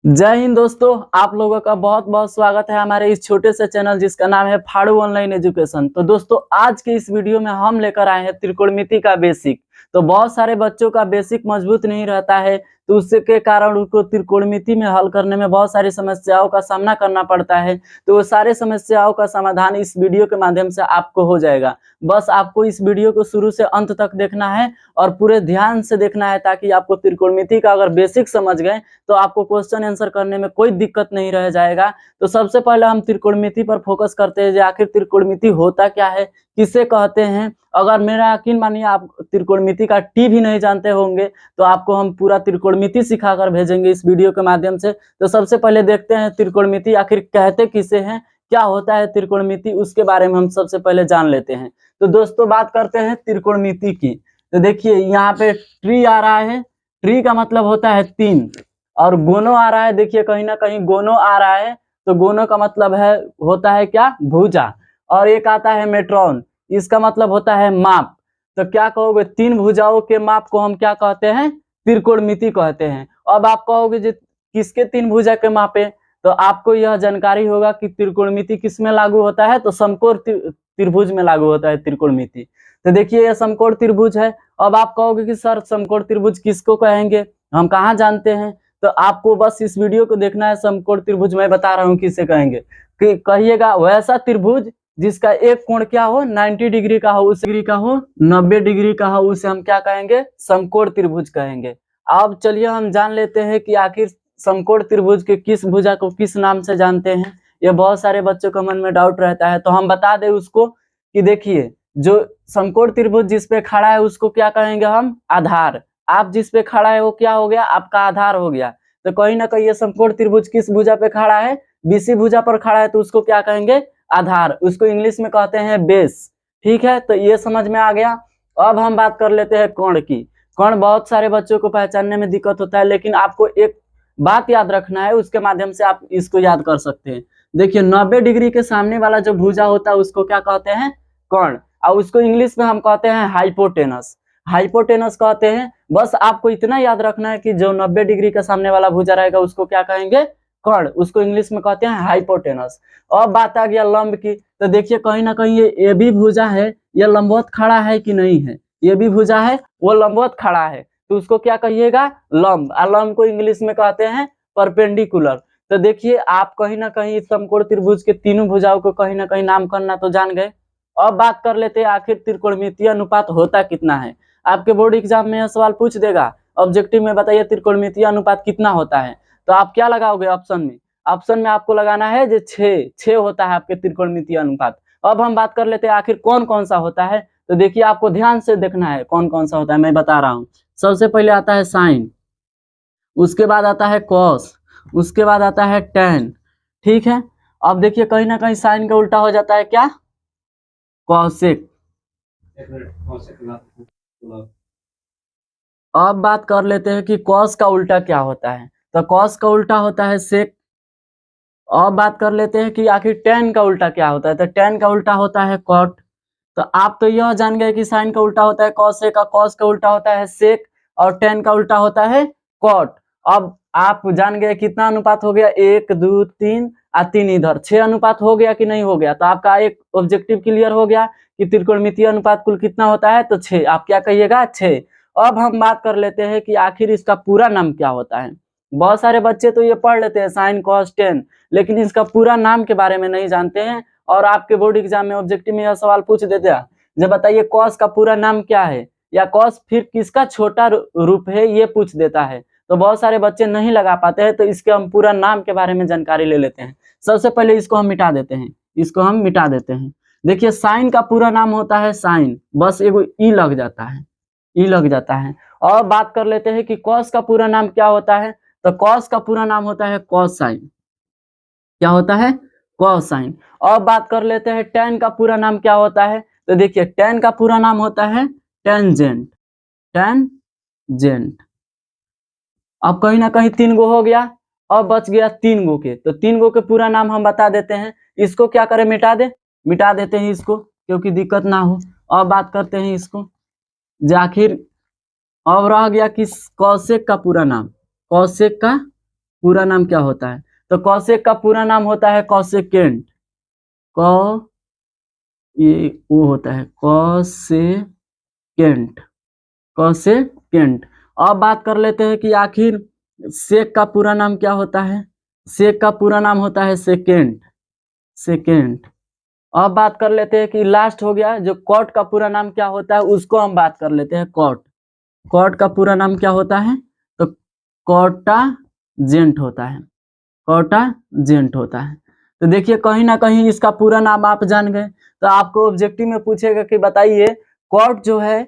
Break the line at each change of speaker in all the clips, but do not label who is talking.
जय हिंद दोस्तों, आप लोगों का बहुत बहुत स्वागत है हमारे इस छोटे से चैनल जिसका नाम है फाड़ू ऑनलाइन एजुकेशन। तो दोस्तों, आज के इस वीडियो में हम लेकर आए हैं त्रिकोणमिति का बेसिक। तो बहुत सारे बच्चों का बेसिक मजबूत नहीं रहता है, तो उसके के कारण उनको त्रिकोणमिति में हल करने में बहुत सारी समस्याओं का सामना करना पड़ता है। तो वो सारे समस्याओं का समाधान इस वीडियो के माध्यम से आपको हो जाएगा। बस आपको इस वीडियो को शुरू से अंत तक देखना है और पूरे ध्यान से देखना है, ताकि आपको त्रिकोणमिति का अगर बेसिक समझ गए तो आपको क्वेश्चन आंसर करने में कोई दिक्कत नहीं रह जाएगा। तो सबसे पहले हम त्रिकोणमिति पर फोकस करते हैं, आखिर त्रिकोणमिति होता क्या है, किसे कहते हैं। अगर मेरा यकीन मानिए आप त्रिकोणमिति का टी भी नहीं जानते होंगे, तो आपको हम पूरा त्रिकोणमिति सिखाकर भेजेंगे इस वीडियो के माध्यम से। तो सबसे पहले देखते हैं त्रिकोणमिति आखिर कहते किसे हैं, क्या होता है त्रिकोणमिति, उसके बारे में हम सबसे पहले जान लेते हैं। तो दोस्तों, बात करते हैं त्रिकोणमिति की। तो देखिए यहाँ पे ट्री आ रहा है, ट्री का मतलब होता है तीन, और गोनो आ रहा है, देखिए कहीं ना कहीं गोनो आ रहा है, तो गोनो का मतलब है होता है क्या, भुजा। और एक आता है मेट्रॉन, इसका मतलब होता है माप। तो क्या कहोगे, तीन भुजाओं के माप को हम क्या कहते हैं, त्रिकोणमिति कहते हैं। अब आप कहोगे जी किसके तीन भुजा के मापे, तो आपको यह जानकारी होगा कि त्रिकोणमिति किस में लागू होता है, तो समकोण त्रिभुज में लागू होता है त्रिकोणमिति। तो देखिए यह समकोण त्रिभुज है। अब आप कहोगे कि सर समकोण त्रिभुज किसको कहेंगे, हम कहाँ जानते हैं। तो आपको बस इस वीडियो को देखना है, समकोण त्रिभुज मैं बता रहा हूँ किसे कहेंगे। कि कहिएगा वैसा त्रिभुज जिसका एक कोण क्या हो 90 डिग्री का हो, उस डिग्री का हो 90 डिग्री का हो, उसे हम क्या कहेंगे, समकोण त्रिभुज कहेंगे। अब चलिए हम जान लेते हैं कि आखिर समकोण त्रिभुज के किस भुजा को किस नाम से जानते हैं। ये बहुत सारे बच्चों के मन में डाउट रहता है, तो हम बता दें उसको कि देखिए जो समकोण त्रिभुज जिस पे खड़ा है उसको क्या कहेंगे हम, आधार। आप जिस पे खड़ा है वो क्या हो गया, आपका आधार हो गया। तो कहीं ना कहीं ये समकोण त्रिभुज किस भुजा पे खड़ा है, बीसी भुजा पर खड़ा है, तो उसको क्या कहेंगे, आधार। उसको इंग्लिश में कहते हैं बेस। ठीक है, तो ये समझ में आ गया। अब हम बात कर लेते हैं कोण की। कोण बहुत सारे बच्चों को पहचानने में दिक्कत होता है, लेकिन आपको एक बात याद रखना है, उसके माध्यम से आप इसको याद कर सकते हैं। देखिए 90 डिग्री के सामने वाला जो भुजा होता है उसको क्या कहते हैं, कोण। और उसको इंग्लिश में हम कहते हैं हाइपोटेनस। हाइपोटेनस कहते हैं। बस आपको इतना याद रखना है कि जो 90 डिग्री के सामने वाला भुजा रहेगा उसको क्या कहेंगे, कोण। उसको इंग्लिश में कहते हैं हाइपोटेनस। अब बात आ गया लंब की। तो देखिए कहीं ना कहीं ये भी भुजा है, ये लंबवत खड़ा है कि नहीं है, ये भी भुजा है, वो लंबवत खड़ा है, तो उसको क्या कहिएगा, लंब। और लंब को इंग्लिश में कहते हैं परपेंडिकुलर। तो देखिए आप कहीं ना कहीं समकोण त्रिभुज के तीनों भुजाओं को कहीं ना कहीं नाम करना तो जान गए। अब बात कर लेते हैं आखिर त्रिकोणमितीय अनुपात होता कितना है। आपके बोर्ड एग्जाम में यह सवाल पूछ देगा, ऑब्जेक्टिव में बताइए त्रिकोणमितीय अनुपात कितना होता है। तो आप क्या लगाओगे ऑप्शन में, ऑप्शन में आपको लगाना है जो 6 होता है आपके त्रिकोणमितीय अनुपात। अब हम बात कर लेते हैं आखिर कौन कौन सा होता है। तो देखिए आपको ध्यान से देखना है कौन कौन सा होता है, मैं बता रहा हूँ। सबसे पहले आता है साइन, उसके बाद आता है कॉस, उसके बाद आता है टेन। ठीक है, अब देखिए कहीं ना कहीं साइन का उल्टा हो जाता है क्या, कॉसेक। अब बात कर लेते हैं कि कॉस का उल्टा क्या होता है। तो कॉस का उल्टा होता है सेक। अब बात कर लेते हैं कि आखिर टेन का उल्टा क्या होता है। तो टेन का उल्टा होता है कॉट। तो आप तो यह जान गए कि साइन का उल्टा होता है कॉसेक, का कॉस का उल्टा होता है सेक, और टेन का उल्टा होता है कॉट। अब आप जान गए कितना अनुपात हो गया, 1 2 3 और 3 इधर, 6 अनुपात हो गया कि नहीं हो गया। तो आपका एक ऑब्जेक्टिव क्लियर हो गया कि त्रिकोणमितीय अनुपात कुल कितना होता है, तो 6। आप क्या कहिएगा, 6। अब हम बात कर लेते हैं कि आखिर इसका पूरा नाम क्या होता है। बहुत सारे बच्चे तो ये पढ़ लेते हैं साइन कॉस टेन, लेकिन इसका पूरा नाम के बारे में नहीं जानते हैं। और आपके बोर्ड एग्जाम में ऑब्जेक्टिव में यह सवाल पूछ देते हैं, जब बताइए कॉस का पूरा नाम क्या है, या कॉस फिर किसका छोटा रूप है, ये पूछ देता है। तो बहुत सारे बच्चे नहीं लगा पाते हैं, तो इसके हम पूरा नाम के बारे में जानकारी ले लेते हैं। सबसे पहले इसको हम मिटा देते हैं, इसको हम मिटा देते हैं। देखिए साइन का पूरा नाम होता है साइन, बस एगो ई लग जाता है, ई लग जाता है। और बात कर लेते हैं कि कॉस का पूरा नाम क्या होता है। तो कॉस का पूरा नाम होता है कॉसाइन। क्या होता है, कॉसाइन। अब बात कर लेते हैं टेन का पूरा नाम क्या होता है। तो देखिए टेन का पूरा नाम होता है टेंजेंट। टेंजेंट। अब कहीं ना कहीं 3 गो हो गया, अब बच गया 3 गो के। तो 3 गो के पूरा नाम हम बता देते हैं। इसको क्या करें, मिटा दे, मिटा देते हैं इसको, क्योंकि दिक्कत ना हो। अब बात करते हैं इसको, जो आखिर अब रह गया कि कौशिक का पूरा नाम, कौशिक का पूरा नाम क्या होता है? तो कॉसेक का पूरा नाम होता है कॉसेकेंट। ये वो होता है कॉसेकेंट, कॉसेकेंट। अब बात कर लेते हैं कि आखिर सेक का पूरा नाम क्या होता है? सेक का पूरा नाम होता है सेकेंड, सेकेंड। अब बात कर लेते हैं कि लास्ट हो गया जो कॉट का पूरा नाम क्या होता है, उसको हम बात कर लेते हैं। कॉट, कॉट का पूरा नाम क्या होता है? तो कॉटाजेंट होता है, कॉटाजेंट होता है। तो देखिए कहीं ना कहीं इसका पूरा नाम आप जान गए। तो आपको ऑब्जेक्टिव में पूछेगा कि बताइए कॉट जो है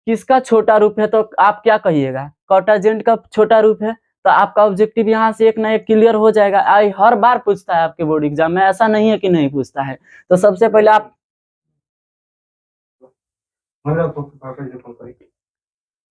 किसका छोटा रूप है, तो आप क्या कहिएगा? कॉटाजेंट का छोटा रूप है। तो आपका ऑब्जेक्टिव यहाँ से एक ना एक क्लियर हो जाएगा। आई हर बार पूछता है आपके बोर्ड एग्जाम में, ऐसा नहीं है कि नहीं पूछता है। तो सबसे पहले आप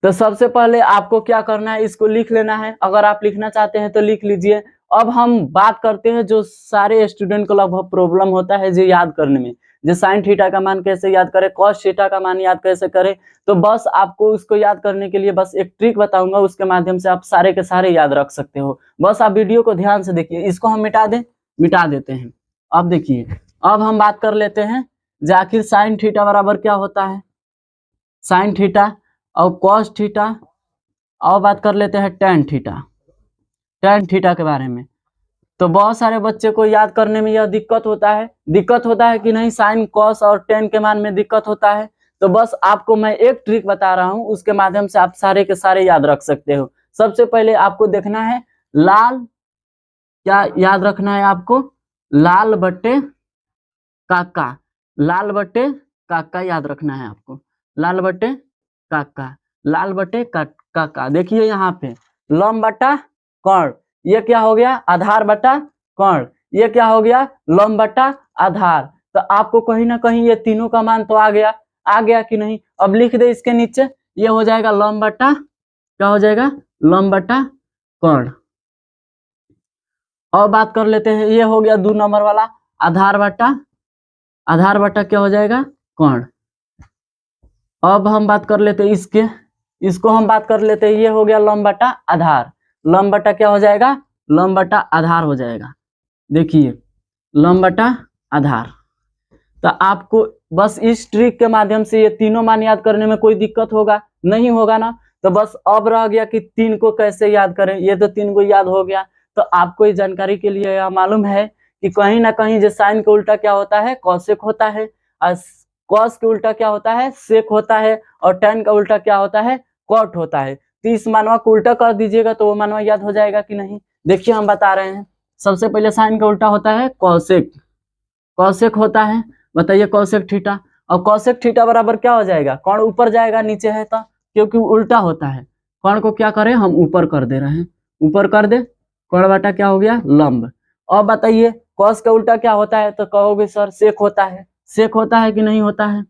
तो सबसे पहले आपको क्या करना है, इसको लिख लेना है। अगर आप लिखना चाहते हैं तो लिख लीजिए। अब हम बात करते हैं जो सारे स्टूडेंट को लगभग प्रॉब्लम होता है जो याद करने में, जो साइन थीटा का मान कैसे याद करें, कॉस थीटा का मान याद कैसे करें। तो बस आपको उसको याद करने के लिए बस एक ट्रिक बताऊंगा, उसके माध्यम से आप सारे के सारे याद रख सकते हो। बस आप वीडियो को ध्यान से देखिए। इसको हम मिटा दें, मिटा देते हैं। अब देखिए, अब हम बात कर लेते हैं जो आखिर साइन थीटा बराबर क्या होता है। साइन थीटा और कॉस थीटा, और बात कर लेते हैं टेन थीटा, टेन थीटा के बारे में। तो बहुत सारे बच्चे को याद करने में यह दिक्कत होता है कि नहीं, साइन कॉस और टेन के मान में दिक्कत होता है। तो बस आपको मैं एक ट्रिक बता रहा हूं, उसके माध्यम से आप सारे के सारे याद रख सकते हो। सबसे पहले आपको देखना है लाल, क्या याद रखना है आपको? लाल बट्टे काका, लाल बट्टे काका याद रखना है आपको। लाल बट्टे काका, लाल बटे काका। देखिए यहाँ पे लंब बटा कर्ण, ये क्या हो गया? आधार बटा कर्ण। ये क्या हो गया? लंब बटा आधार। तो आपको कहीं ना कहीं ये तीनों का मान तो आ गया कि नहीं? अब लिख दे इसके नीचे, ये हो जाएगा लंब बटा, क्या हो जाएगा? लंब बटा कर्ण। और बात कर लेते हैं, ये हो गया 2 नंबर वाला आधार बटा, आधार बटा क्या हो जाएगा? कर्ण। अब हम बात कर लेते हैं इसको हम बात कर लेते हैं। ये हो गया लंब बटा आधार, लंब बटा क्या हो जाएगा? लंब बटा आधार हो जाएगा। देखिए लंब बटा आधार। तो आपको बस इस ट्रिक के माध्यम से ये तीनों मान याद करने में कोई दिक्कत होगा नहीं, होगा ना? तो बस अब रह गया कि 3 को कैसे याद करें। ये तो 3 को याद हो गया। तो आपको इस जानकारी के लिए यह मालूम है कि कहीं ना कहीं जो साइन का उल्टा क्या होता है? कॉसेक होता है, और कॉस के उल्टा क्या होता है? सेक होता है, और टेन का उल्टा क्या होता है? कॉट होता है। तो इस मानवा को उल्टा कर दीजिएगा तो वो मानवा याद हो जाएगा कि नहीं? देखिए हम बता रहे हैं। सबसे पहले साइन का उल्टा होता है कॉसेक, कॉसेक होता है। बताइए कॉसेक थीटा, और कॉसेक थीटा बराबर क्या हो जाएगा? कौन ऊपर जाएगा, नीचे है तो, क्योंकि उल्टा होता है। कौन को क्या करें हम? ऊपर कर दे रहे हैं, ऊपर कर दे। कौन बटा क्या हो गया? लंब। और बताइए कॉस का उल्टा क्या होता है? तो कहोगे सर सेक होता है। सेक होता है कि नहीं होता है?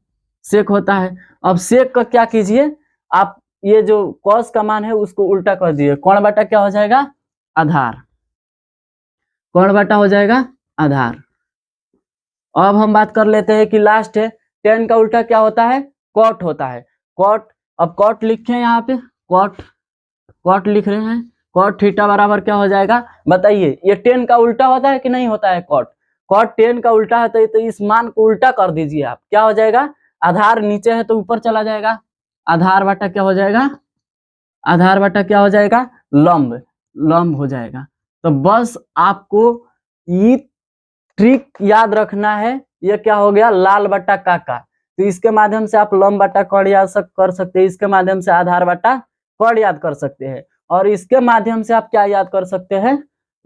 सेक होता है। अब सेक का क्या कीजिए आप, ये जो कॉस का मान है उसको उल्टा कर दिए। कौन बटा क्या हो जाएगा? आधार। कौन बटा हो जाएगा? आधार। अब हम बात कर लेते हैं कि लास्ट है टेन का उल्टा क्या होता है? कॉट होता है। कॉट, अब कॉट लिखे यहाँ पे, कॉट, कॉट लिख रहे हैं। कॉट थीटा बराबर क्या हो जाएगा? बताइए ये 10 का उल्टा होता है कि नहीं होता है? कॉट, कॉट 10 का उल्टा है तो इस मान को उल्टा कर दीजिए आप। क्या हो जाएगा? आधार नीचे है तो ऊपर चला जाएगा, आधार बटा क्या हो जाएगा? आधार बटा क्या हो जाएगा? लंब, लंब हो जाएगा। तो बस आपको ये ट्रिक याद रखना है। ये क्या हो गया? लाल बट्टा काका। तो इसके माध्यम से आप लंब बट्टा कर्ण याद कर सकते हैं, इसके माध्यम से आधार बट्टा कर्ण याद कर सकते हैं, और इसके माध्यम से आप क्या याद कर सकते हैं?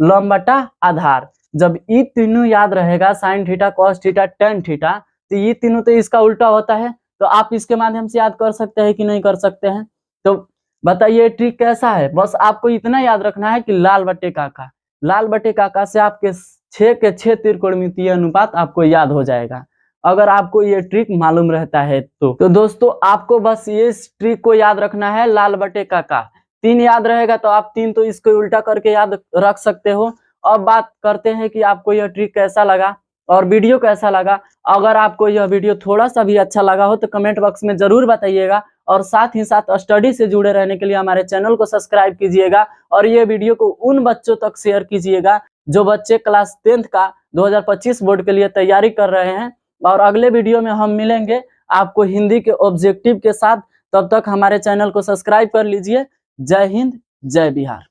लंब बट्टा आधार। जब ये तीनों याद रहेगा, sine theta, cos theta, tan theta, तो ये तीनों तो इसका उल्टा होता है। तो आप इसके माध्यम से याद कर सकते हैं कि नहीं कर सकते हैं? तो बताइए ट्रिक कैसा है? बस आपको इतना याद रखना है कि लाल बट्टे काका, लाल बट्टे काका से आपके 6 के 6 त्रिकोणमितीय अनुपात आपको याद हो जाएगा, अगर आपको ये ट्रिक मालूम रहता है तो दोस्तों आपको बस ये ट्रिक को याद रखना है, लाल बटे काका। 3 याद रहेगा तो आप 3 तो इसको उल्टा करके याद रख सकते हो। अब बात करते हैं कि आपको यह ट्रिक कैसा लगा। और वीडियो कैसा लगा। अगर आपको यह वीडियो थोड़ा सा भी अच्छा लगा हो तो कमेंट बॉक्स में जरूर बताइएगा, और साथ ही साथ स्टडी से जुड़े रहने के लिए हमारे चैनल को सब्सक्राइब कीजिएगा और ये वीडियो को उन बच्चों तक शेयर कीजिएगा जो बच्चे क्लास 10th का 2025 बोर्ड के लिए तैयारी कर रहे हैं। और अगले वीडियो में हम मिलेंगे आपको हिंदी के ऑब्जेक्टिव के साथ। तब तक हमारे चैनल को सब्सक्राइब कर लीजिए। जय हिंद, जय बिहार।